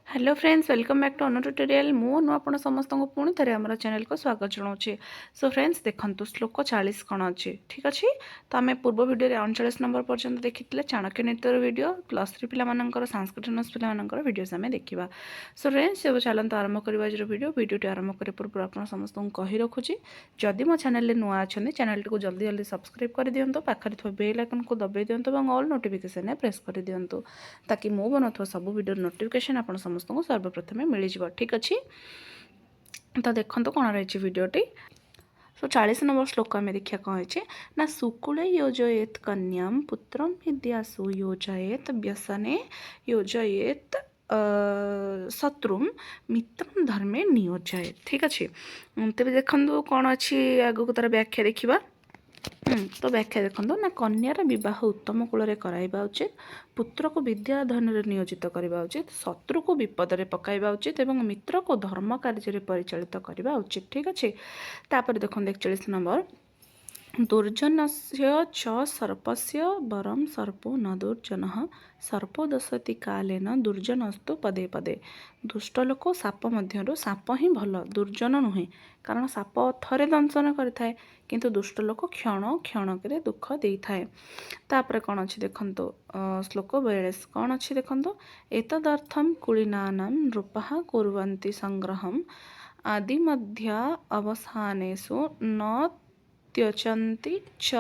Hello friends welcome back to another tutorial मु आपण समस्त को पुणी थे आम चैनल को स्वागत जनाऊे। सो फ्रेंड्स देखो श्लोक 40 कौन अच्छी ठीक अच्छे तो आम पूर्व भिडियो 39 नंबर पर्यंत देखी चाणक्य नृत्यर वीडियो +3 पिलाମାନଙ୍କର सांस्कृतिक पिलाମାନଙ୍କର वीडियोस आम देखा। सो फ्रेंड्स जब चलते आरंभ करवा आज वीडियोटी आरंभ कर पूर्व आप समस्त को कही रखुच्छी जदि मो चैनल नुआ अच्छा चैनल को जल्दी जल्दी सब्सक्राइब कर दिंतु पाखे थे बेल आइकन को दबाई दिंतु और ऑल नोटिफिकेशन प्रेस कर दिंतु ताकि मु बनाऊँ सब वीडियो नोटिफिकेशन आप समस्त को सर्वप्रथमे मिल जाए ठीक अच्छे। तो देखो कौन रही वीडियोटी। तो 40 नंबर श्लोक आम देखा कौन है ना सुकुले योजयेत कन्याम पुत्रम विद्यासु योजयेत व्यसने योजयेत शत्रुम मित्रम धर्मे नियोजयेत ठीक अच्छे। तेज देखो कौन अच्छी आगक तार व्याख्या देखा। तो व्याख्या देखो ना कन्यार विवाह उत्तम कूल कराइबा उचित पुत्र को विद्या अध्ययन नियोजित करने उचित शत्रु को विपद में पकाइबा उचित एवं मित्र को धर्म कार्य परिचालित करने उचित ठीक अच्छे। तापर देखो 41 नंबर दुर्जनस्य च सर्पस्य वरम सर्पो न दुर्जन सर्पो दशति कालेन दुर्जनस्तु पदे पदे दुष्ट लोक साप मध्य साप ही भल दुर्जन नुहे कारण साप थरे दंशन करें किंतु दुष्ट लोक क्षण क्षणक दुख दे थाए। तापर कौन अच्छी देखो श्लोक 42 कौन अच्छी देखो एतदर्थम कुलीनानां नृपः कुर्वन्ति संग्रहम आदि मध्य अवसानेषु न त्यजन्ति च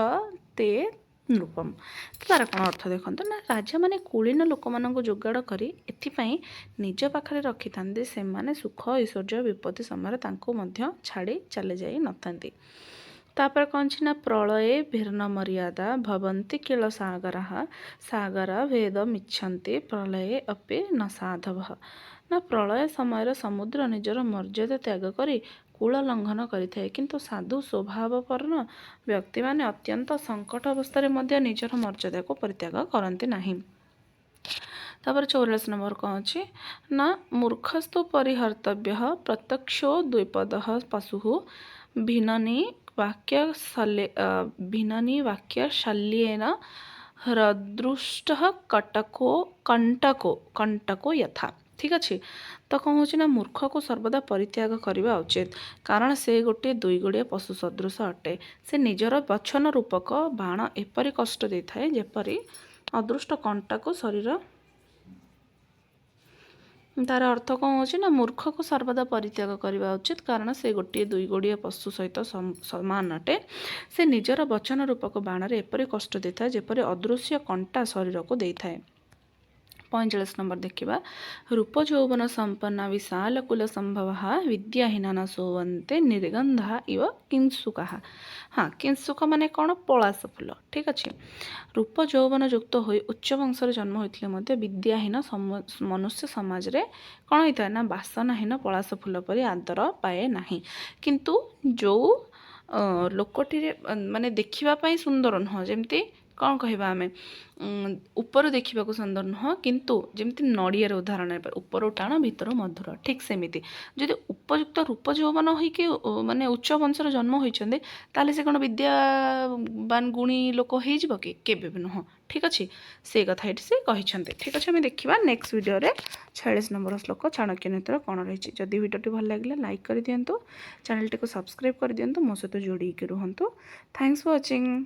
ते नृपम। तार कौन अर्थ देखो ना राजा माने कुलीन लोक मानक जोगाड़ करी एथिपाई निज पाखरे रखि थांते से माने सुख ऐश्वर्य विपत्ति समय तांको मध्य छाड़ी चले जाई नथांती। तापर कौन ना प्रलये भिन्न मर्यादा भवन्ति किल सागरा सागरा भेद मिच्छन्ति प्रलये अपि न साधव ना प्रलय समय समुद्र निजर मर्यादा त्याग करी कूल लंघन करें किंतु साधु स्वभावपर्ण व्यक्ति माने अत्यंत संकट अवस्था मध्य निजर मर्यादा को परित्याग करते नहीं। तापर 44 नंबर कौन अच्छी ना मूर्खस्तु परिहर्तव्य प्रत्यक्षो द्विपद पशु भिन्ननी वाक्य शल्येन हृदृष्ट कंटको यथा ठीक अच्छे। तो कौन हो ना मूर्ख को सर्वदा परित्याग करने उचित कारण से गोटे दुई गोड़िया पशु सदृश अटे से निजर वचन रूपक बाण एपरी कष्ट दे थाए जेपरी अदृष्ट कंटा को शरीर तार अर्थ कौन हो ना मूर्ख को सर्वदा परित्याग करने उचित कारण से गोटे दुई गोड़िया पशु सहित समान अटे से निजर वचन रूपक बाण एपरी कष्ट दे थाए जेपरी अदृश्य कंटा शरीर को दे थाए। 45 नंबर देखा रूप यौवन संपन्ना विशाल कुल संभव विद्याहीना न सोवंते निर्गंधा इव किंसुका। हाँ किंसुका माने कौन पलाश फूल ठीक अच्छे। रूप यौवन युक्त हो उच्च वंशर जन्म होते विद्याहीन मनुष्य समाज रे कौन होता है ना बासनाहीन पलाश फूल परी आदर पाए नहीं किंतु जो लोकटी माने देखा सुंदर नुह जमती कौन कहवा आम ऊपर देखा सुंदर नुह किंतु जमती नड़ियार उदाहरण ऊपर टाण भितर मधुर ठीक सेमती जदि उपयुक्त रूप यौवन होइके माने उच्च वंशर जन्म होइछन्ते ताले से कौन विद्यावान गुणी लोक हो कि भी नुह ठीक अच्छे से कथा ये से कहते ठीक अच्छे। आम देखा नेक्स्ट वीडियो 46 नंबर श्लोक चाणक्य नीतिर कौन रही जदि वीडियो भल लगे लाइक कर दिंतु चैनल टी को सब्सक्राइब कर दिंतु मो सहित जोड़ी रुहतु। Thanks for watching.